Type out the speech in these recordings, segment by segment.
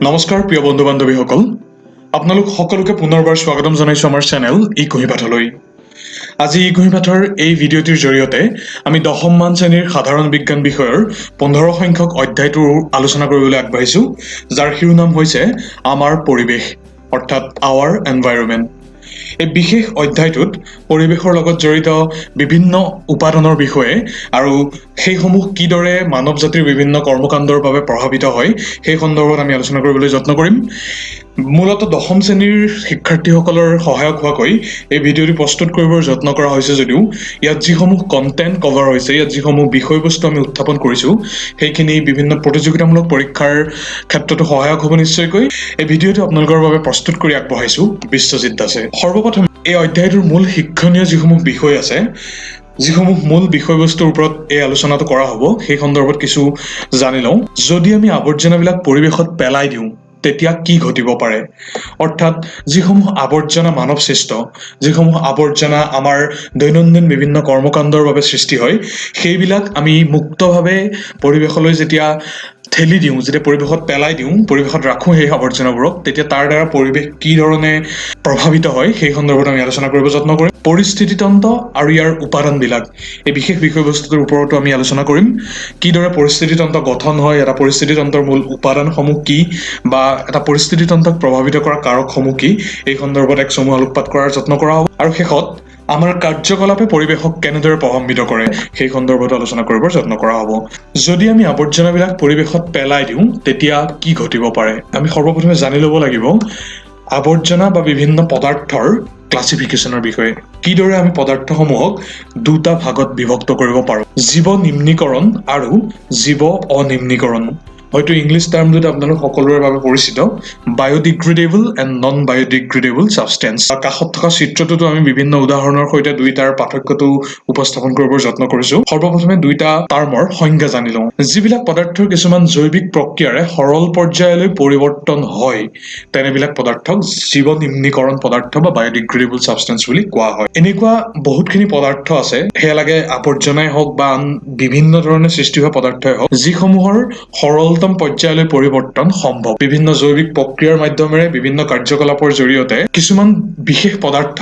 নমস্কাৰ প্ৰিয় বন্ধু বান্ধৱীসকল, আপোনালোক সকলোকে পুনৰবাৰ স্বাগতম জনাইছোঁ আমাৰ চেনেল ই কুঁহিপাঠলৈ। আজি ই কুঁহিপাঠৰ এই ভিডিঅ'টিৰ জৰিয়তে আমি 10ম মান শ্ৰেণীৰ সাধাৰণ বিজ্ঞান বিষয়ৰ 15 সংখ্যক অধ্যায়টো আলোচনা কৰিবলৈ আগবাঢ়িছোঁ, যাৰ শিৰোনাম হৈছে আমাৰ পৰিৱেশ, অৰ্থাৎ আৱাৰ এনভাইৰনমেণ্ট। এই বিশেষ অধ্যায়টোত পৰিৱেশৰ লগত জড়িত বিভিন্ন উপাদানৰ বিষয়ে আৰু সেইসমূহ কিদৰে মানৱ জাতিৰ বিভিন্ন কৰ্মকাণ্ডৰ বাবে প্ৰভাৱিত হয় সেই সন্দৰ্ভত আমি আলোচনা কৰিবলৈ যত্ন কৰিম। মূলতঃ 10ম শ্ৰেণীৰ শিক্ষাৰ্থীসকলৰ সহায়ক হোৱাকৈ এই ভিডিঅ'টি প্ৰস্তুত কৰিবৰ যত্ন কৰা হৈছে যদিও ইয়াত যিসমূহ কণ্টেণ্ট কভাৰ হৈছে, ইয়াত যিসমূহ বিষয়বস্তু আমি উত্থাপন কৰিছোঁ, সেইখিনি বিভিন্ন প্ৰতিযোগিতামূলক পৰীক্ষাৰ ক্ষেত্ৰতো সহায়ক হ'ব নিশ্চয়কৈ। এই ভিডিঅ'টো আপোনালোকৰ বাবে প্ৰস্তুত কৰি আগবঢ়াইছোঁ বিশ্বজিৎ দাসে। সৰ্বপ্ৰথম এই অধ্যায়টোৰ মূল শিক্ষণীয় যিসমূহ বিষয় আছে, যিসমূহ মূল বিষয়বস্তুৰ ওপৰত এই আলোচনাটো কৰা হ'ব, সেই সন্দৰ্ভত কিছু জানি লওঁ। যদি আমি আৱৰ্জনাবিলাক পৰিৱেশত পেলাই দিওঁ তেতিয়া কি ঘটিব পাৰে, অৰ্থাৎ যিসমূহ আৱৰ্জনা মানৱ সৃষ্ট, যিসমূহ আৱৰ্জনা আমাৰ দৈনন্দিন বিভিন্ন কৰ্মকাণ্ডৰ বাবে সৃষ্টি হয়, সেইবিলাক আমি মুক্তভাৱে পৰিৱেশলৈ যেতিয়া ঠেলি দিওঁ, যেতিয়া পৰিৱেশত পেলাই দিওঁ, পৰিৱেশত ৰাখোঁ সেই আৱৰ্জনাবোৰক, তেতিয়া তাৰ দ্বাৰা পৰিৱেশ কি ধৰণে প্ৰভাৱিত হয় সেই সন্দৰ্ভত আমি আলোচনা কৰিব যত্ন কৰিম। পৰিস্থিতিতন্ত্ৰ আৰু ইয়াৰ উপাদানবিলাক, এই বিশেষ বিষয়বস্তুটোৰ ওপৰতো আমি আলোচনা কৰিম। কিদৰে পৰিস্থিতিতন্ত্ৰ গঠন হয়, এটা পৰিস্থিতিতন্ত্ৰৰ মূল উপাদানসমূহ কি, বা এটা পৰিস্থিতিতন্ত্ৰক প্ৰভাৱিত কৰা কাৰকসমূহ কি, এই সন্দৰ্ভত এক চমু আলোকপাত কৰাৰ যত্ন কৰা হ'ব। আৰু শেষত আমাৰ কাৰ্যকলাপে পৰিৱেশক কেনেদৰে প্ৰভাৱিত কৰে সেই সন্দৰ্ভত আলোচনা কৰিবৰ যত্ন কৰা হ'ব। যদি আমি আৱৰ্জনাবিলাক পৰিৱেশত পেলাই দিওঁ তেতিয়া কি ঘটিব পাৰে, আমি সৰ্বপ্ৰথমে জানি ল'ব লাগিব আৱৰ্জনা বা বিভিন্ন পদাৰ্থৰ ক্লাছিফিকেশ্যনৰ বিষয়ে। কিদৰে আমি পদাৰ্থসমূহক দুটা ভাগত বিভক্ত কৰিব পাৰোঁ, জীৱ নিম্নীকৰণ আৰু জীৱ অনিম্নীকৰণ। হয়তো ইংলিছ টাৰ্মটোত আপোনালোক সকলোৰে বাবে পৰিচিত, biodegradable and non biodegradable substance. কাষত থকা চিত্ৰটোতো আমি বিভিন্ন উদাহৰণৰ সৈতে দুইটাৰ পাৰ্থক্যটো উপস্থাপন কৰিবৰ যত্ন কৰিছোঁ। সৰ্বপ্ৰথমে দুইটা টাৰ্মৰ সংজ্ঞা জানি লওঁ। যিবিলাক পদাৰ্থৰ কিছুমান জৈৱিক প্ৰক্ৰিয়াৰে সৰল পৰ্যায়লৈ পৰিৱৰ্তন হয়, তেনেবিলাক পদাৰ্থক জীৱ নিম্নীকৰণ পদাৰ্থ বা বায়'ডিগ্ৰেডেবল ছাবষ্টেন্স বুলি কোৱা হয়। এনেকুৱা বহুতখিনি পদাৰ্থ আছে, সেয়া লাগে আৱৰ্জনাই হওক বা আন বিভিন্ন ধৰণে সৃষ্টি হোৱা পদাৰ্থই হওক, যিসমূহৰ সৰলতম পৰ্যায়লৈ পৰিৱৰ্তন সম্ভৱ। বিভিন্ন জৈৱিক প্ৰক্ৰিয়াৰ মাধ্যমেৰে বিভিন্ন কাৰ্যকলাপৰ জৰিয়তে কিছুমান বিশেষ পদাৰ্থ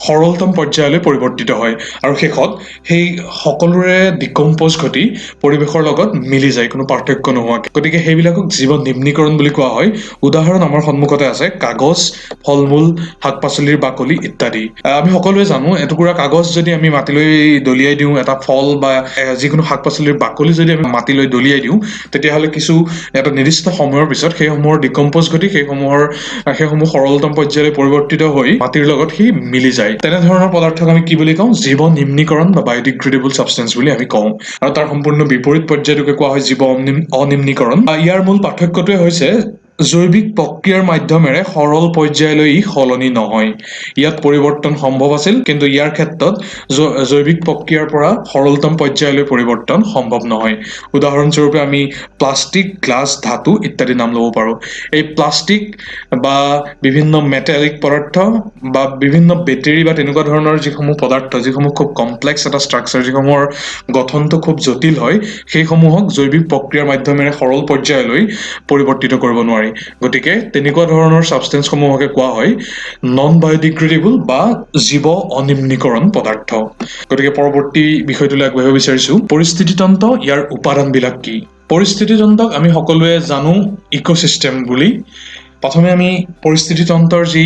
সৰলতম পৰ্যায়লৈ পৰিৱৰ্তিত হয় আৰু শেষত সেই সকলোৰে ডিকম্প'জ ঘটি পৰিৱেশৰ লগত মিলি যায়, কোনো পাৰ্থক্য নোহোৱাকৈ। গতিকে সেইবিলাকক জীৱ নিম্নীকৰণ বুলি কোৱা হয়। উদাহৰণ আমাৰ সন্মুখতে আছে, কাগজ, ফল মূল, শাক পাচলিৰ বাকলি ইত্যাদি। আমি সকলোৱে জানো এটুকুৰা কাগজ যদি আমি মাটিলৈ দলিয়াই দিওঁ, এটা ফল বা যিকোনো শাক পাচলিৰ বাকলি যদি আমি মাটিলৈ দলিয়াই দিওঁ, তেতিয়াহ'লে এটা নিৰ্দিষ্ট সময়ৰ পিছত সেইসমূহৰ ডিকম্প'জ ঘটি সেইসমূহ সৰলতম পৰ্যায়লৈ পৰিৱৰ্তিত হৈ মাটিৰ লগত সি মিলি যায়। তেনেধৰণৰ পদাৰ্থক আমি কি বুলি কওঁ, জীৱ নিম্নীকৰণ বা বায়'ডিগ্ৰেডেবল ছাবষ্টেন্স বুলি আমি কওঁ। আৰু তাৰ সম্পূৰ্ণ বিপৰীত পৰ্যায়টোকে কোৱা হয় জীৱ অনিম্নীকৰণ। ইয়াৰ মূল পাৰ্থক্যটোৱে হৈছে জৈৱিক প্ৰক্ৰিয়াৰ মাধ্যমেৰে সৰল পৰ্যায়লৈ ই সলনি নহয়। ইয়াত পৰিৱৰ্তন সম্ভৱ আছিল, কিন্তু ইয়াৰ ক্ষেত্ৰত জৈৱিক প্ৰক্ৰিয়াৰ পৰা সৰলতম পৰ্যায়লৈ পৰিৱৰ্তন সম্ভৱ নহয়। উদাহৰণস্বৰূপে আমি প্লাষ্টিক, গ্লাছ, ধাতু ইত্যাদি নাম ল'ব পাৰোঁ। এই প্লাষ্টিক বা বিভিন্ন মেটেলিক পদাৰ্থ বা বিভিন্ন বেটেৰী বা তেনেকুৱা ধৰণৰ যিসমূহ পদাৰ্থ, যিসমূহ খুব কমপ্লেক্স এটা ষ্ট্ৰাকচাৰ, যিসমূহৰ গঠনটো খুব জটিল হয়, সেইসমূহক জৈৱিক প্ৰক্ৰিয়াৰ মাধ্যমেৰে সৰল পৰ্যায়লৈ পৰিৱৰ্তিত কৰিব নোৱাৰি। গতিকে তেনেকুৱা ধৰণৰ ছাবষ্টেন্সসমূহকে কোৱা হয় নন বায়'ডিগ্ৰেডেবল বা জীৱ অনিম্নীকৰণ পদাৰ্থ। গতিকে পৰৱৰ্তী বিষয়টোলৈ আগবাঢ়িব বিচাৰিছোঁ, পৰিস্থিতিতন্ত্ৰ, ইয়াৰ উপাদানবিলাক কি। পৰিস্থিতিতন্ত্ৰক আমি সকলোৱে জানো ইক'চিষ্টেম বুলি। প্ৰথমে আমি পৰিস্থিতিতন্ত্ৰৰ যি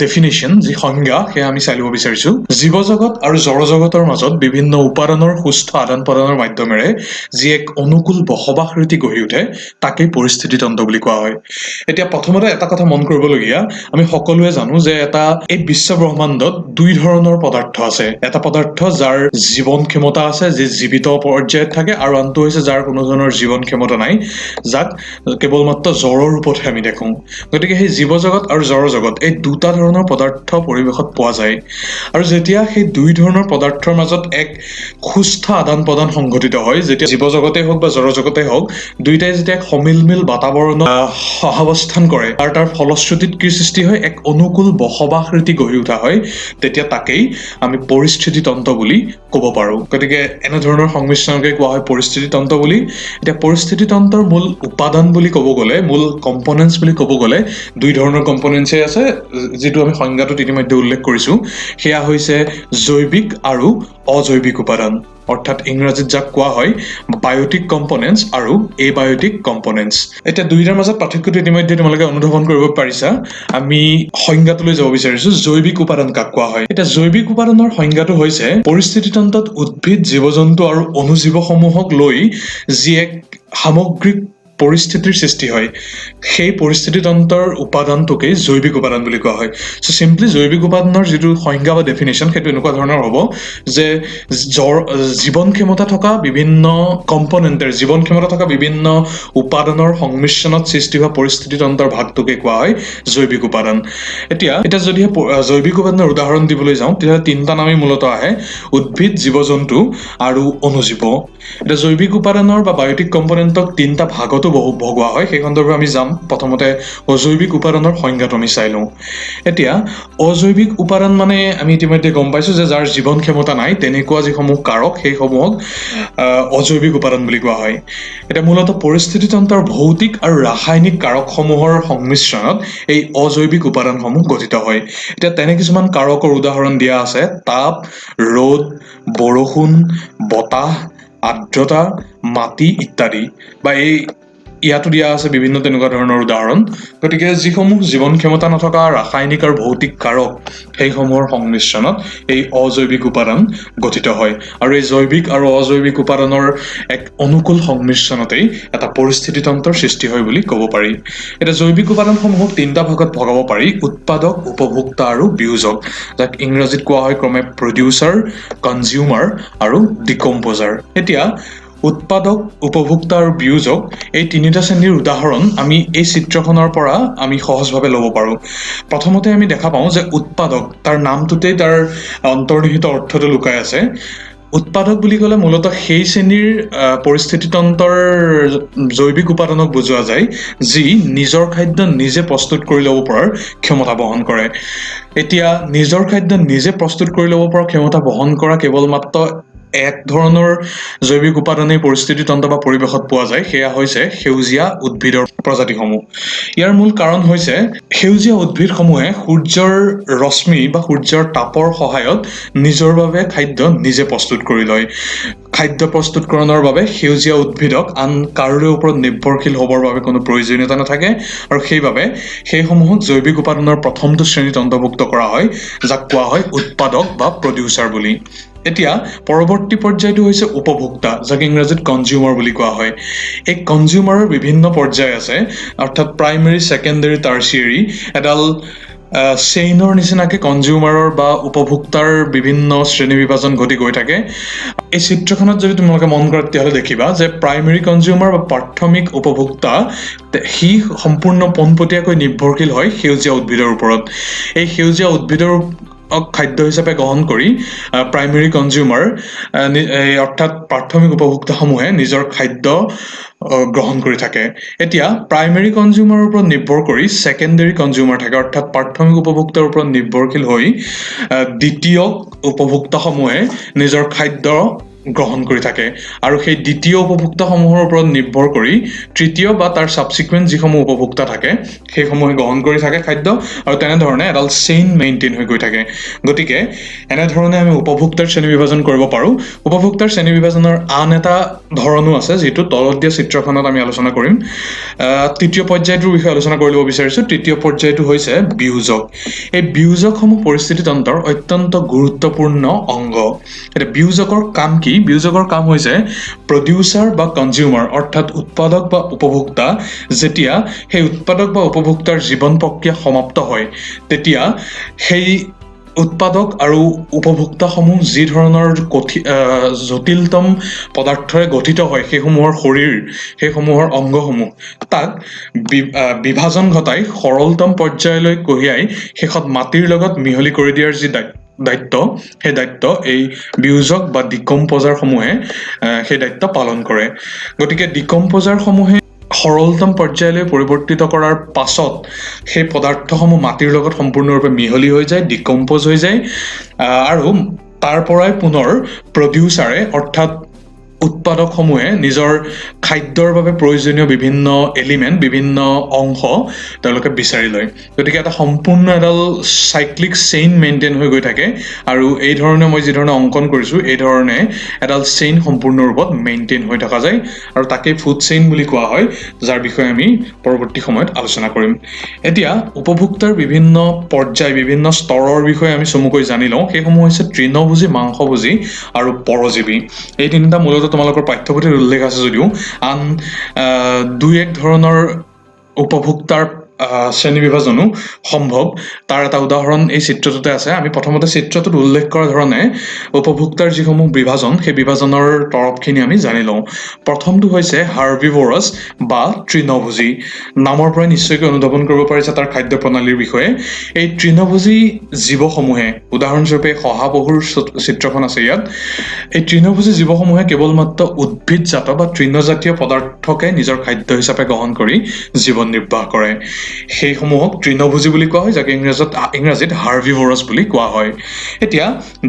ডেফিনেশ্যন, যি সংজ্ঞা, সেয়া আমি চাই ল'ব বিচাৰিছোঁ। জীৱজগত আৰু জড়জগতৰ মাজত বিভিন্ন উপাদানৰ সুস্থ আদান প্ৰদানৰ মাধ্যমেৰে যি এক অনুকূল বসবাস ৰীতি গঢ়ি উঠে, তাকেই পৰিস্থিতিতন্ত্ৰ বুলি কোৱা হয়। এতিয়া প্ৰথমতে এটা কথা মন কৰিবলগীয়া, আমি সকলোৱে জানো যে এই বিশ্ব ব্ৰহ্মাণ্ডত দুই ধৰণৰ পদাৰ্থ আছে। এটা পদাৰ্থ যাৰ জীৱন ক্ষমতা আছে, যি জীৱিত পৰ্যায়ত থাকে, আৰু আনটো হৈছে যাৰ কোনো ধৰণৰ জীৱন ক্ষমতা নাই, যাক কেৱল মাত্ৰ জড়ৰ ৰূপতহে আমি দেখোঁ। গতিকে সেই জীৱজগত আৰু জড়জগত এই দুটা ধৰণৰ পদাৰ্থ পৰিৱেশত পোৱা যায় আৰু যেতিয়া সেই দুই ধৰণৰ পদাৰ্থৰ মাজত এক সুস্থ আদান প্ৰদান সংঘটিত হয় যেতিয়া জীৱজগতেই হওক বা জড়জগতেই হওক দুইটাই যেতিয়া এক সমিলমিল বাতাবৰণত সহাৱস্থান কৰে আৰু তাৰ ফলশ্ৰুতিত কি সৃষ্টি হয় এক অনুকূল বসবাস ৰীতি গঢ়ি উঠা হয় তেতিয়া তাকেই আমি পৰিস্থিতি তন্ত্ৰ বুলি ক'ব পাৰোঁ গতিকে এনে ধৰণৰ সংমিশ্ৰণকে কোৱা হয় পৰিস্থিতি তন্ত্ৰ বুলি এতিয়া পৰিস্থিতি তন্ত্ৰৰ মূল উপাদান বুলি ক'ব গ'লে মূল কম্পনেণ্টছ বুলি ক'ব গ'লে দুই ধৰণৰ কম্পনেণ্টছেই আছে যিটো আমি সংজ্ঞাটোত ইতিমধ্যে উল্লেখ কৰিছোঁ সেয়া হৈছে জৈৱিক আৰু অজৈৱিক উপাদান অৰ্থাৎ ইংৰাজীত যাক কোৱা হয় বায়'টিক কম্পনেণ্টছ আৰু এবায়'টিক কম্পনেণ্টছ এতিয়া দুইটাৰ মাজত পাৰ্থক্যটো ইতিমধ্যে তোমালোকে অনুধাৱন কৰিব পাৰিছা আমি সংজ্ঞাটোলৈ যাব বিচাৰিছোঁ জৈৱিক উপাদান কাক কোৱা হয় এতিয়া জৈৱিক উপাদানৰ সংজ্ঞাটো হৈছে পৰিস্থিতি তন্ত্ৰত উদ্ভিদ জীৱ-জন্তু আৰু অণুজীৱসমূহক লৈ যি এক সামগ্ৰিক পৰিস্থিতিৰ সৃষ্টি হয় সেই পৰিস্থিতি তন্ত্ৰৰ উপাদানটোকেই জৈৱিক উপাদান বুলি কোৱা হয় সো সিম্পলি জৈৱিক উপাদানৰ যিটো সংজ্ঞা বা ডেফিনেশ্যন সেইটো এনেকুৱা ধৰণৰ হ'ব যে জীৱন ক্ষমতা থকা বিভিন্ন কম্পনেণ্টেৰ জীৱন ক্ষমতা থকা বিভিন্ন উপাদানৰ সংমিশ্ৰণত সৃষ্টি হোৱা পৰিস্থিতি তন্ত্ৰৰ ভাগটোকে কোৱা হয় জৈৱিক উপাদান এতিয়া যদি জৈৱিক উপাদানৰ উদাহৰণ দিবলৈ যাওঁ তেতিয়া তিনিটা নামেই মূলতঃ আহে উদ্ভিদ জীৱ-জন্তু আৰু অণুজীৱ এতিয়া জৈৱিক উপাদানৰ বা বায়'টিক কম্পনেণ্টক তিনিটা ভাগতো ভগোৱা হয় সেই সন্দৰ্ভত আমি যাম প্ৰথমতে অজৈৱিক উপাদানৰ সংজ্ঞাটো আমি চাই লওঁ এতিয়া অজৈৱিক উপাদান মানে আমি ইতিমধ্যে গম পাইছোঁ যে যাৰ জীৱন ক্ষমতা নাই তেনেকুৱা যিসমূহ কাৰক সেইসমূহক অজৈৱিক উপাদান বুলি কোৱা হয় এতিয়া মূলতঃ পৰিস্থিতি তন্ত্ৰৰ ভৌতিক আৰু ৰাসায়নিক কাৰকসমূহৰ সংমিশ্ৰণত এই অজৈৱিক উপাদানসমূহ গঠিত হয় এতিয়া তেনে কিছুমান কাৰকৰ উদাহৰণ দিয়া আছে তাপ ৰ'দ বৰষুণ বতাহ আৰ্দ্ৰতা মাটি ইত্যাদি বা ইয়াতো দিয়া আছে বিভিন্ন তেনেকুৱা ধৰণৰ উদাহৰণ গতিকে যিসমূহ জীৱন ক্ষমতা নথকা ৰাসায়নিক আৰু ভৌতিক কাৰক সেইসমূহৰ সংমিশ্ৰণত এই অজৈৱিক উপাদান গঠিত হয় আৰু এই জৈৱিক আৰু অজৈৱিক উপাদানৰ এক অনুকূল সংমিশ্ৰণতেই এটা পৰিস্থিতি তন্ত্ৰৰ সৃষ্টি হয় বুলি ক'ব পাৰি এতিয়া জৈৱিক উপাদানসমূহক তিনিটা ভাগত ভগাব পাৰি উৎপাদক উপভোক্তা আৰু বিয়োজক যাক ইংৰাজীত কোৱা হয় ক্ৰমে প্ৰডিউচাৰ কনজিউমাৰ আৰু ডিকম্প'জাৰ এতিয়া উৎপাদক উপভোক্তা আৰু বিয়োজক এই তিনিটা শ্ৰেণীৰ উদাহৰণ আমি এই চিত্ৰখনৰ পৰা আমি সহজভাৱে ল'ব পাৰোঁ প্ৰথমতে আমি দেখা পাওঁ যে উৎপাদক তাৰ নামটোতেই তাৰ অন্তৰ্নিহিত অৰ্থটো লুকাই আছে উৎপাদক বুলি ক'লে মূলতঃ সেই শ্ৰেণীৰ পৰিস্থিতি তন্ত্ৰৰ জৈৱিক উপাদানক বুজোৱা যায় যি নিজৰ খাদ্য নিজে প্ৰস্তুত কৰি ল'ব পৰাৰ ক্ষমতা বহন কৰে এতিয়া নিজৰ খাদ্য নিজে প্ৰস্তুত কৰি ল'ব পৰা ক্ষমতা বহন কৰা কেৱল মাত্ৰ এক ধৰণৰ জৈৱিক উপাদানেই পৰিস্থিতি তন্ত্ৰ বা পৰিৱেশত পোৱা যায় সেয়া হৈছে সেউজীয়া উদ্ভিদৰ প্ৰজাতিসমূহ ইয়াৰ মূল কাৰণ হৈছে সেউজীয়া উদ্ভিদসমূহে সূৰ্যৰ ৰশ্মি বা সূৰ্যৰ তাপৰ সহায়ত নিজৰ বাবে খাদ্য নিজে প্ৰস্তুত কৰি লয় খাদ্য প্ৰস্তুতকৰণৰ বাবে সেউজীয়া উদ্ভিদক আন কাৰোৰে ওপৰত নিৰ্ভৰশীল হ'বৰ বাবে কোনো প্ৰয়োজনীয়তা নাথাকে আৰু সেইবাবে সেইসমূহক জৈৱিক উপাদানৰ প্ৰথমটো শ্ৰেণীত অন্তৰ্ভুক্ত কৰা হয় যাক কোৱা হয় উৎপাদক বা প্ৰডিউচাৰ বুলি এতিয়া পৰৱৰ্তী পৰ্যায়টো হৈছে উপভোক্তা যাক ইংৰাজীত কনজিউমাৰ বুলি কোৱা হয় এই কনজিউমাৰৰ বিভিন্ন পৰ্যায় আছে অৰ্থাৎ প্ৰাইমেৰী সেকেন্ডাৰী টাৰ্চিয়াৰী এডাল চেইনৰ নিচিনাকৈ কনজিউমাৰৰ বা উপভোক্তাৰ বিভিন্ন শ্ৰেণী বিভাজন ঘটি গৈ থাকে এই চিত্ৰখনত যদি তোমালোকে মন কৰা তেতিয়াহ'লে দেখিবা যে প্ৰাইমেৰী কনজিউমাৰ বা প্ৰাথমিক উপভোক্তা সি সম্পূৰ্ণ পোনপটীয়াকৈ নিৰ্ভৰশীল হয় সেউজীয়া উদ্ভিদৰ ওপৰত এই সেউজীয়া উদ্ভিদৰ খাদ্য হিচাপে গ্ৰহণ কৰি প্ৰাইমেৰী কনজিউমাৰ অৰ্থাৎ প্ৰাথমিক উপভোক্তাসমূহে নিজৰ খাদ্য গ্ৰহণ কৰি থাকে এতিয়া প্ৰাইমেৰী কনজিউমাৰৰ ওপৰত নিৰ্ভৰ কৰি সেকেন্ডাৰী কনজিউমাৰ থাকে অৰ্থাৎ প্ৰাথমিক উপভোক্তাৰ ওপৰত নিৰ্ভৰশীল হৈ দ্বিতীয় উপভোক্তাসমূহে নিজৰ খাদ্য গ্ৰহণ কৰি থাকে আৰু সেই দ্বিতীয় উপভোক্তাসমূহৰ ওপৰত নিৰ্ভৰ কৰি তৃতীয় বা তাৰ সাবসিকুৱেন্ট যিসমূহ উপভোক্তা থাকে সেইসমূহে গ্ৰহণ কৰি থাকে খাদ্য আৰু তেনেধৰণে এডাল চেইন মেইনটেইন হৈ গৈ থাকে গতিকে এনেধৰণে আমি উপভোক্তাৰ শ্ৰেণী বিভাজন কৰিব পাৰোঁ উপভোক্তাৰ শ্ৰেণী বিভাজনৰ আন এটা ধৰণো আছে যিটো তলত দিয়া চিত্ৰখনত আমি আলোচনা কৰিম তৃতীয় পৰ্যায়টোৰ বিষয়ে আলোচনা কৰি ল'ব বিচাৰিছোঁ তৃতীয় পৰ্যায়টো হৈছে বিয়োজক এই বিয়োজকসমূহ পৰিস্থিতি তন্ত্ৰৰ অত্যন্ত গুৰুত্বপূৰ্ণ অংগ এতিয়া বিয়োজকৰ কাম কি বিয়োজকৰ কাম হৈছে প্ৰডিউচাৰ বা কনজিউমাৰ অৰ্থাৎ উৎপাদক বা উপভোক্তা যেতিয়া সেই উৎপাদক বা উপভোক্তাৰ জীৱন প্ৰক্ৰিয়া সমাপ্ত হয় তেতিয়া সেই উৎপাদক আৰু উপভোক্তাসমূহ যি ধৰণৰ জটিলতম পদাৰ্থৰে গঠিত হয় সেইসমূহৰ শৰীৰ সেইসমূহৰ অংগসমূহ তাক বিভাজন ঘটাই সৰলতম পৰ্যায়লৈ কঢ়িয়াই শেষত মাটিৰ লগত মিহলি কৰি দিয়াৰ যি দায়িত্ব সেই দায়িত্ব এই বিয়োজক বা ডিকম্প'জাৰসমূহে সেই দায়িত্ব পালন কৰে গতিকে ডিকম্প'জাৰসমূহে সৰলতম পৰ্যায়লৈ পৰিৱৰ্তিত কৰাৰ পাছত সেই পদাৰ্থসমূহ মাটিৰ লগত সম্পূৰ্ণৰূপে মিহলি হৈ যায় ডিকম্প'জ হৈ যায় আৰু তাৰ পৰাই পুনৰ প্ৰডিউচাৰে অৰ্থাৎ উৎপাদকসমূহে নিজৰ খাদ্যৰ বাবে প্ৰয়োজনীয় বিভিন্ন এলিমেণ্ট বিভিন্ন অংশ তেওঁলোকে বিচাৰি লয় গতিকে এটা সম্পূৰ্ণ এডাল চাইক্লিক চেইন মেইনটেইন হৈ গৈ থাকে আৰু এই ধৰণে মই যি ধৰণে অংকন কৰিছোঁ এই ধৰণে এডাল চেইন সম্পূৰ্ণ ৰূপত মেইনটেইন হৈ থকা যায় আৰু তাকেই ফুড চেইন বুলি কোৱা হয় যাৰ বিষয়ে আমি পৰৱৰ্তী সময়ত আলোচনা কৰিম এতিয়া উপভোক্তাৰ বিভিন্ন পৰ্যায় বিভিন্ন স্তৰৰ বিষয়ে আমি চমুকৈ জানি লওঁ সেইসমূহ হৈছে তৃণভোজী মাংসভোজী আৰু পৰজীৱী এই তিনিটা মূলত তোমালোকৰ পাঠ্যপুথিত উল্লেখ আছে যদিও আন দুই এক ধৰণৰ উপভোক্তাৰ শ্ৰেণী বিভাজনো সম্ভৱ তাৰ এটা উদাহৰণ এই চিত্ৰটোতে আছে আমি প্ৰথমতে চিত্ৰটোত উল্লেখ কৰা ধৰণে উপভোক্তাৰ যিসমূহ বিভাজন সেই বিভাজনৰ তৰফখিনি আমি জানি লওঁ প্ৰথমটো হৈছে হাৰ্বিভোৰাছ বা তৃণভোজী নামৰ পৰাই নিশ্চয়কৈ অনুধাৱন কৰিব পাৰিছে তাৰ খাদ্য প্ৰণালীৰ বিষয়ে এই তৃণভোজী জীৱসমূহে উদাহৰণস্বৰূপে শহাপহুৰ চিত্ৰখন আছে ইয়াত এই তৃণভোজী জীৱসমূহে কেৱল মাত্ৰ উদ্ভিদজাত বা তৃণজাতীয় পদাৰ্থকে নিজৰ খাদ্য হিচাপে গ্ৰহণ কৰি জীৱন নিৰ্বাহ কৰে সেইসমূহক তৃণভোজী বুলি কোৱা হয় যাক ইংৰাজীত হাৰ্বিভোৰাছ বুলি কোৱা হয় এতিয়া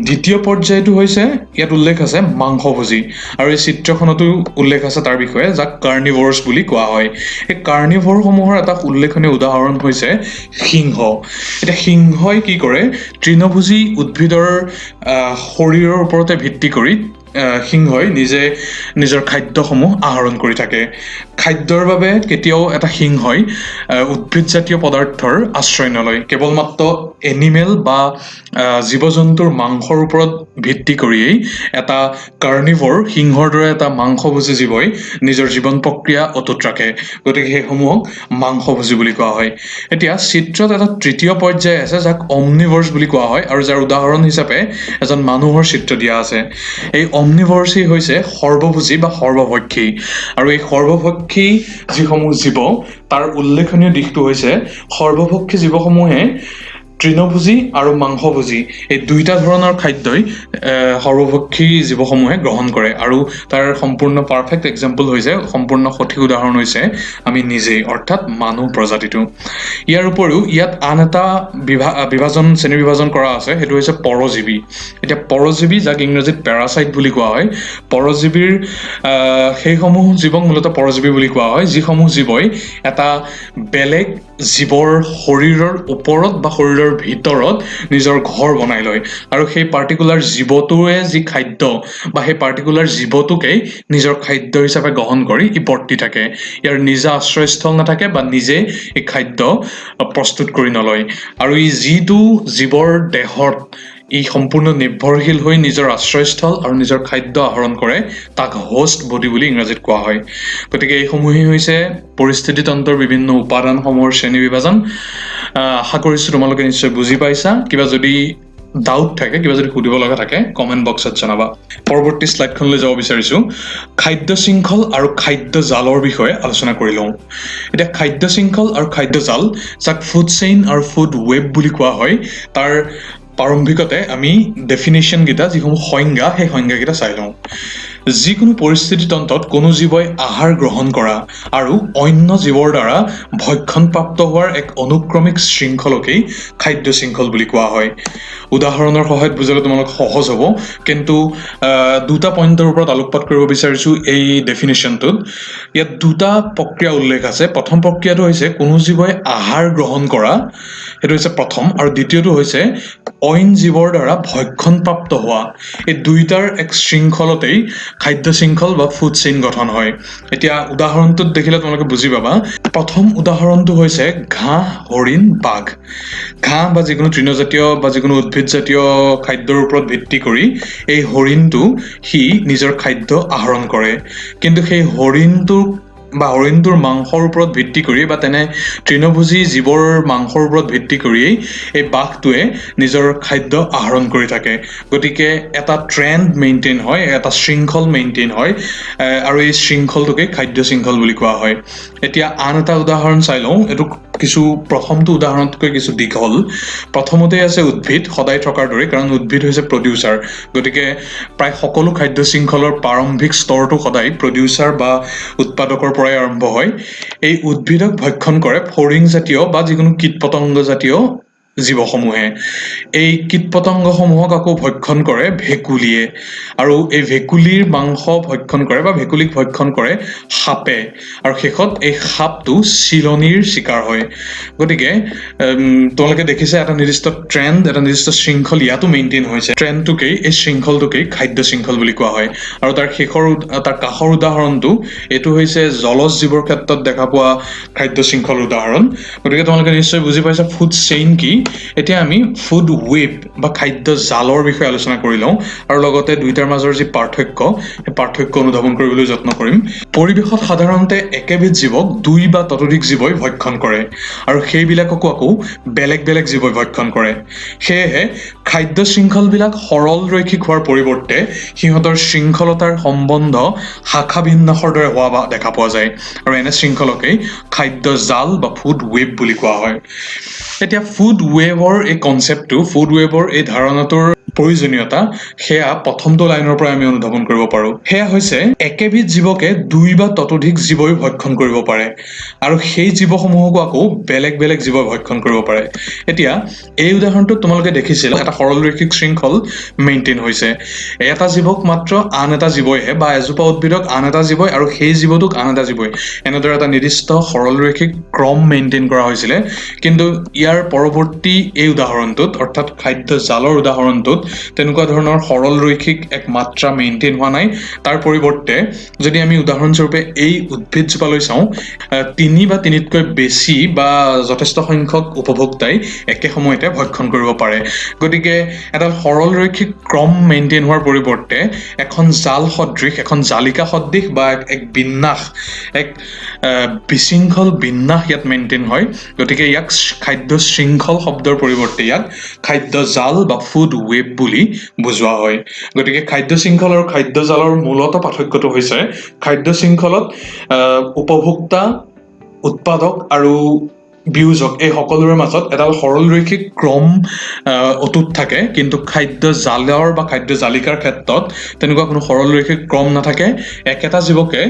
দ্বিতীয় পৰ্যায়টো হৈছে ইয়াত উল্লেখ আছে মাংসভোজী আৰু এই চিত্ৰখনতো উল্লেখ আছে তাৰ বিষয়ে যাক কাৰ্নিভোৰাছ বুলি কোৱা হয় এই কাৰ্নিভোৰসমূহৰ এটা উল্লেখনীয় উদাহৰণ হৈছে সিংহ এতিয়া সিংহই কি কৰে তৃণভোজী উদ্ভিদৰ শৰীৰৰ ওপৰতে ভিত্তি কৰি সিংহই নিজে নিজৰ খাদ্যসমূহ আহৰণ কৰি থাকে খাদ্যৰ বাবে কেতিয়াও এটা সিংহই উদ্ভিদজাতীয় পদাৰ্থৰ আশ্ৰয় নলয় কেৱল মাত্ৰ এনিমেল বা জীৱ-জন্তুৰ মাংসৰ ওপৰত ভিত্তি কৰিয়েই এটা কাৰ্নিভৰ সিংহৰ দৰে এটা মাংসভোজী জীৱই নিজৰ জীৱন প্ৰক্ৰিয়া অটুট ৰাখে গতিকে সেইসমূহক মাংসভোজী বুলি কোৱা হয় এতিয়া চিত্ৰত এটা তৃতীয় পৰ্যায় আছে যাক অমনিভৰ্ছ বুলি কোৱা হয় আৰু যাৰ উদাহৰণ হিচাপে এজন মানুহৰ চিত্ৰ দিয়া আছে এই অমনিভৰ্ছই হৈছে সৰ্বভোজী বা সৰ্বভক্ষী আৰু এই সৰ্বভক্ষী যিসমূহ জীৱ তাৰ উল্লেখনীয় দিশটো হৈছে সৰ্বভক্ষী জীৱসমূহে তৃণভোজী আৰু মাংসভোজী এই দুইটা ধৰণৰ খাদ্যই সৰ্বভক্ষী জীৱসমূহে গ্ৰহণ কৰে আৰু তাৰ সম্পূৰ্ণ পাৰফেক্ট এক্সাম্পল হৈছে সম্পূৰ্ণ সঠিক উদাহৰণ হৈছে আমি নিজেই অৰ্থাৎ মানুহ প্ৰজাতিটো ইয়াৰ উপৰিও ইয়াত আন এটা শ্ৰেণী বিভাজন কৰা আছে সেইটো হৈছে পৰজীৱী এতিয়া পৰজীৱী যাক ইংৰাজীত পেৰাচাইট বুলি কোৱা হয় পৰজীৱীৰ সেইসমূহ জীৱক মূলতঃ পৰজীৱী বুলি কোৱা হয় যিসমূহ জীৱই এটা বেলেগ জীৱৰ শৰীৰৰ ওপৰত বা শৰীৰৰ ভিতৰত নিজৰ ঘৰ বনাই লয় আৰু সেই পাৰ্টিকুলাৰ জীৱটোৱে যি খাদ্য বা সেই পাৰ্টিকুলাৰ জীৱটোকেই নিজৰ খাদ্য হিচাপে গ্ৰহণ কৰি ই বৰ্তি থাকে ইয়াৰ নিজা আশ্ৰয়স্থল নাথাকে বা নিজে এই খাদ্য প্ৰস্তুত কৰি নলয় আৰু ই যিটো জীৱৰ দেহত ই সম্পূৰ্ণ নিৰ্ভৰশীল হৈ নিজৰ আশ্ৰয়স্থল আৰু নিজৰ খাদ্য আহৰণ কৰে তাক হোষ্ট বডি বুলি ইংৰাজীত কোৱা হয় গতিকে এইসমূহেই হৈছে পৰিস্থিতিতন্ত্ৰৰ বিভিন্ন উপাদানসমূহৰ শ্ৰেণী বিভাজন আশা কৰিছোঁ তোমালোকে নিশ্চয় বুজি পাইছা কিবা যদি ডাউট থাকে কিবা যদি সুধিব লগা থাকে কমেণ্ট বক্সত জনাবা পৰৱৰ্তী স্লাইডখনলৈ যাব বিচাৰিছোঁ খাদ্য শৃংখল আৰু খাদ্য জালৰ বিষয়ে আলোচনা কৰি লওঁ এতিয়া খাদ্য শৃংখল আৰু খাদ্য জাল যাক ফুড চেইন আৰু ফুড ৱেব বুলি কোৱা হয় তাৰ প্ৰাৰম্ভিকতে আমি ডেফিনেশ্যনকেইটা যিসমূহ সংজ্ঞা সেই সংজ্ঞাকেইটা চাই লওঁ যিকোনো পৰিস্থিতিতন্ত্ৰত কোনো জীৱই আহাৰ গ্ৰহণ কৰা আৰু অন্য জীৱৰ দ্বাৰা ভক্ষণপ্ৰাপ্ত হোৱাৰ এক অনুক্ৰমিক শৃংখলকেই খাদ্য শৃংখল বুলি কোৱা হয় উদাহৰণৰ সহায়ত বুজালে তোমালোক সহজ হ'ব কিন্তু দুটা পইণ্টৰ ওপৰত আলোকপাত কৰিব বিচাৰিছোঁ এই ডেফিনেশ্যনটোত ইয়াত দুটা প্ৰক্ৰিয়া উল্লেখ আছে প্ৰথম প্ৰক্ৰিয়াটো হৈছে কোনো জীৱই আহাৰ গ্ৰহণ কৰা সেইটো হৈছে প্ৰথম আৰু দ্বিতীয়টো হৈছে অইন জীৱৰ দ্বাৰা ভক্ষণপ্ৰাপ্ত হোৱা এই দুইটাৰ এক শৃংখলতেই খাদ্য শৃংখল বা ফুড চেইন গঠন হয় এতিয়া উদাহৰণটোত দেখিলে তোমালোকে বুজি পাবা প্ৰথম উদাহৰণটো হৈছে ঘাঁহ হৰিণ বাঘ ঘাঁহ বা যিকোনো তৃণজাতীয় বা যিকোনো উদ্ভিদজাতীয় খাদ্যৰ ওপৰত ভিত্তি কৰি এই হৰিণটো সি নিজৰ খাদ্য আহৰণ কৰে কিন্তু সেই হৰিণটোক বা হৰিণটোৰ মাংসৰ ওপৰত ভিত্তি কৰি বা তেনে তৃণভোজী জীৱৰ মাংসৰ ওপৰত ভিত্তি কৰিয়েই এই বাঘটোৱে নিজৰ খাদ্য আহৰণ কৰি থাকে গতিকে এটা ট্ৰেণ্ড মেইনটেইন হয় এটা শৃংখল মেইনটেইন হয় আৰু এই শৃংখলটোকে খাদ্য শৃংখল বুলি কোৱা হয় এতিয়া আন এটা উদাহৰণ চাই লওঁ এইটো কিছু প্ৰথমটো উদাহৰণতকৈ কিছু দীঘল প্ৰথমতে আছে উদ্ভিদ সদায় থকাৰ দৰে কাৰণ উদ্ভিদ হৈছে প্ৰডিউচাৰ গতিকে প্ৰায় সকলো খাদ্য শৃংখলৰ প্ৰাৰম্ভিক স্তৰটো সদায় প্ৰডিউচাৰ বা উৎপাদকৰ পৰাই আৰম্ভ হয় এই উদ্ভিদক ভক্ষণ কৰে ফৰিং জাতীয় বা যিকোনো কীট-পতংগ জাতীয় জীৱসমূহে এই কীট-পতংগসমূহক আকৌ ভক্ষণ কৰে ভেকুলীয়ে আৰু এই ভেকুলীৰ মাংস ভক্ষণ কৰে বা ভেকুলীক ভক্ষণ কৰে সাপে আৰু শেষত এই সাপটো চিলনিৰ শিকাৰ হয় গতিকে তোমালোকে দেখিছে এটা নিৰ্দিষ্ট ট্ৰেণ্ড এটা নিৰ্দিষ্ট শৃংখল ইয়াতো মেইনটেইন হৈছে ট্ৰেণ্ডটোকেই এই শৃংখলটোকেই খাদ্য শৃংখল বুলি কোৱা হয় আৰু তাৰ কাষৰ উদাহৰণটো এইটো হৈছে জলজ জীৱৰ ক্ষেত্ৰত দেখা পোৱা খাদ্য শৃংখল উদাহৰণ গতিকে তোমালোকে নিশ্চয় বুজি পাইছা ফুড চেইন কি এতিয়া আমি ফুড ৱেব বা খাদ্য জালৰ বিষয়ে আলোচনা কৰি লওঁ আৰু লগতে দুইটাৰ মাজৰ যি পাৰ্থক্য সেই পাৰ্থক্য অনুধাৱন কৰিবলৈ যত্ন কৰিম পৰিৱেশত সাধাৰণতে একেবিধ জীৱক দুই বা ততোধিক জীৱই ভক্ষণ কৰে আৰু সেইবিলাককো আকৌ বেলেগ বেলেগ জীৱই ভক্ষণ কৰে সেয়েহে খাদ্য শৃংখলবিলাক সৰল ৰৈখিক হোৱাৰ পৰিৱৰ্তে সিহঁতৰ শৃংখলতাৰ সম্বন্ধ শাখা বিন্যাসৰ দৰে হোৱা দেখা পোৱা যায় আৰু এনে শৃংখলকেই খাদ্য জাল বা ফুড ৱেব বুলি কোৱা হয় এতিয়া ফুড ৱেবৰ এই কনচেপ্টটো ফুড ৱেবৰ এই ধাৰণাটোৰ প্ৰয়োজনীয়তা সেয়া প্ৰথমটো লাইনৰ পৰা আমি অনুধাৱন কৰিব পাৰোঁ সেয়া হৈছে একেবিধ জীৱকে দুই বা ততোধিক জীৱই ভক্ষণ কৰিব পাৰে আৰু সেই জীৱসমূহকো আকৌ বেলেগ বেলেগ জীৱই ভক্ষণ কৰিব পাৰে এতিয়া এই উদাহৰণটোত তোমালোকে দেখিছিল এটা সৰলৰৈখিক শৃংখল মেইনটেইন হৈছে এটা জীৱক মাত্ৰ আন এটা জীৱইহে বা এজোপা উদ্ভিদক আন এটা জীৱই আৰু সেই জীৱটোক আন এটা জীৱই এনেদৰে এটা নিৰ্দিষ্ট সৰলৰৈখিক ক্ৰম মেইনটেইন কৰা হৈছিলে কিন্তু ইয়াৰ পৰৱৰ্তী এই উদাহৰণটোত অৰ্থাৎ খাদ্য জালৰ উদাহৰণটোত তেনেকুৱা ধৰণৰ সৰলৰৈখিক এক মাত্ৰা মেইনটেইন হোৱা নাই তাৰ পৰিৱৰ্তে যদি আমি উদাহৰণস্বৰূপে এই উদ্ভিদজোপালৈ চাওঁ 3 বা 3তকৈ বেছি বা যথেষ্ট সংখ্যক উপভোক্তাই একে সময়তে ভক্ষণ কৰিব পাৰে গতিকে এটা সৰলৰৈখিক ক্ৰম মেইনটেইন হোৱাৰ পৰিৱৰ্তে এখন জাল সদৃশ এখন জালিকা সদৃশ বা এক বিন্যাস এক বিশৃংখল বিন্যাস ইয়াত মেইনটেইন হয় গতিকে ইয়াক খাদ্য শৃংখল শব্দৰ পৰিৱৰ্তে ইয়াক খাদ্য জাল বা ফুড ৱেব বুলি বুজোৱা হয় গতিকে খাদ্য শৃংখল আৰু খাদ্য জালৰ মূলত পাৰ্থক্যটো হৈছে খাদ্য শৃংখলত উপভোক্তা উৎপাদক আৰু বিয়োজক এই সকলোৰে মাজত এডাল সৰলৰৈখিক ক্ৰম অটুট থাকে কিন্তু খাদ্য জালৰ বা খাদ্য জালিকাৰ ক্ষেত্ৰত তেনেকুৱা কোনো সৰলৰৈখিক ক্ৰম নাথাকে একেটা জীৱকে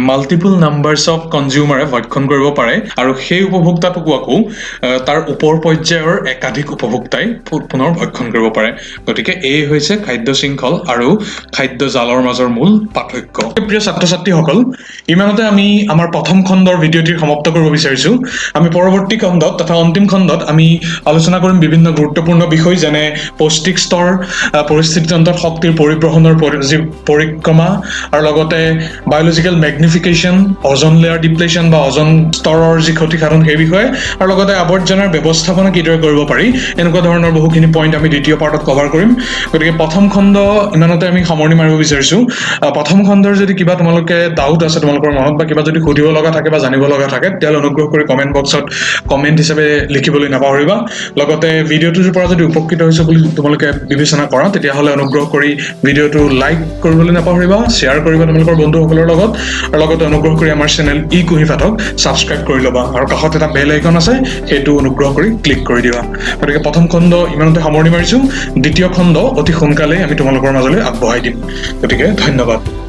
মাল্টিপল নাম্বাৰছ অফ কনজিউমাৰে ভক্ষণ কৰিব পাৰে আৰু সেই উপভোক্তাটোকো আকৌ তাৰ ওপৰ পৰ্যায়ৰ একাধিক উপভোক্তাই পুনৰ ভক্ষণ কৰিব পাৰে গতিকে এই হৈছে খাদ্য শৃংখল আৰু খাদ্য জালৰ মাজৰ মূল পাৰ্থক্য প্ৰিয় ছাত্ৰ ছাত্ৰীসকল ইমানতে আমি আমাৰ প্ৰথম খণ্ডৰ ভিডিঅ'টি সমাপ্ত কৰিব বিচাৰিছোঁ আমি পৰৱৰ্তী খণ্ডত তথা অন্তিম খণ্ডত আমি আলোচনা কৰিম বিভিন্ন গুৰুত্বপূৰ্ণ বিষয় যেনে পৌষ্টিক স্তৰ পৰিস্থিতিতন্ত্ৰত শক্তিৰ পৰিব্ৰহণৰ যি পৰিক্ৰমা আৰু লগতে বায়'লজিকেল মেগনিফিকেশ্যন অজন লেয়াৰ ডিপ্লেশ্যন বা অজন স্তৰৰ যি ক্ষতিসাধন সেই বিষয়ে আৰু লগতে আৱৰ্জনাৰ ব্যৱস্থাপনা কিদৰে কৰিব পাৰি এনেকুৱা ধৰণৰ বহুখিনি পইণ্ট আমি দ্বিতীয় পাৰ্টত কভাৰ কৰিম গতিকে প্ৰথম খণ্ড ইমানতে আমি সামৰণি মাৰিব বিচাৰিছোঁ প্ৰথম খণ্ডৰ যদি কিবা তোমালোকে ডাউট আছে তোমালোকৰ মনত বা কিবা যদি সুধিব লগা থাকে বা জানিব লগা থাকে তেতিয়াহ'লে অনুগ্ৰহ কৰি কমেণ্ট বক্সত কমেণ্ট হিচাপে লিখিবলৈ নাপাহৰিবা লগতে ভিডিঅ'টোৰ পৰা যদি উপকৃত হৈছে বুলি তোমালোকে বিবেচনা কৰা তেতিয়াহ'লে অনুগ্ৰহ কৰি ভিডিঅ'টো লাইক কৰিবলৈ নাপাহৰিবা শ্বেয়াৰ কৰিবা তোমালোকৰ বন্ধুসকলৰ লগত আৰু লগতে অনুগ্ৰহ কৰি আমাৰ চেনেল কুঁহি পাঠক ছাবস্ক্ৰাইব কৰি ল'বা আৰু কাষত এটা বেল আইকন আছে সেইটো অনুগ্ৰহ কৰি ক্লিক কৰি দিবা গতিকে প্ৰথম খণ্ড ইমানতে সামৰণি মাৰিছোঁ দ্বিতীয় খণ্ড অতি সোনকালেই আমি তোমালোকৰ মাজলৈ আগবঢ়াই দিম গতিকে ধন্যবাদ